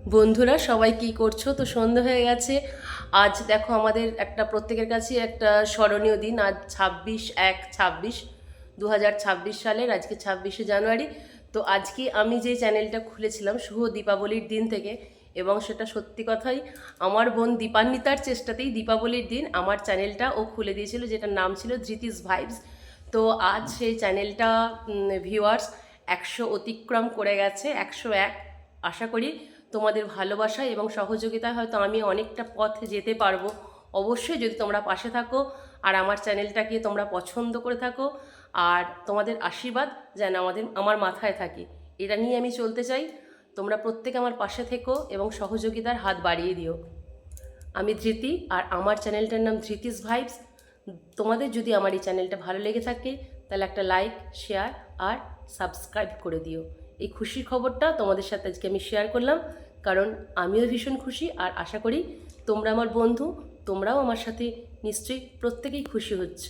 বন্ধুরা সবাই কি করছো? তো সন্ধ্যা হয়ে গেছে। আজ দেখো আমাদের একটা প্রত্যেকের কাছে একটা স্মরণীয় দিন। আজ 26/1/26 সালের, আজকে 26শে জানুয়ারি। তো আজকে আমি যে চ্যানেলটা খুলেছিলাম শুভ দীপাবলির দিন থেকে, এবং সেটা সত্যি কথাই আমার বোন দীপান্বিতার চেষ্টাতেই দীপাবলির দিন আমার চ্যানেলটা ও খুলে দিয়েছিল, যেটার নাম ছিল ধৃতিস ভাইবস। তো আজ সেই চ্যানেলটা ভিউয়ার্স 100 অতিক্রম করে গেছে, 101। আশা করি তোমাদের ভালোবাসা এবং সহযোগিতায় হয়তো আমি অনেকটা পথ যেতে পারবো। অবশ্যই যদি তোমরা পাশে থাকো আর আমার চ্যানেলটাকে তোমরা পছন্দ করে থাকো, আর তোমাদের আশীর্বাদ যেন আমার মাথায় থাকে, এটা নিয়ে আমি চলতে চাই। তোমরা প্রত্যেকে আমার পাশে থেকো এবং সহযোগিতার হাত বাড়িয়ে দিও। আমি ধৃতি, আর আমার চ্যানেলটার নাম ধৃতিস ভাইবস। তোমাদের যদি আমার এই চ্যানেলটা ভালো লেগে থাকে তাহলে একটা লাইক, শেয়ার আর সাবস্ক্রাইব করে দিও। এই খুশির খবরটা তোমাদের সাথে আজকে আমি শেয়ার করলাম, কারণ আমিও ভীষণ খুশি, আর আশা করি তোমরা আমার বন্ধু, তোমরাও আমার সাথে নিশ্চয়ই প্রত্যেকেই খুশি হচ্ছ।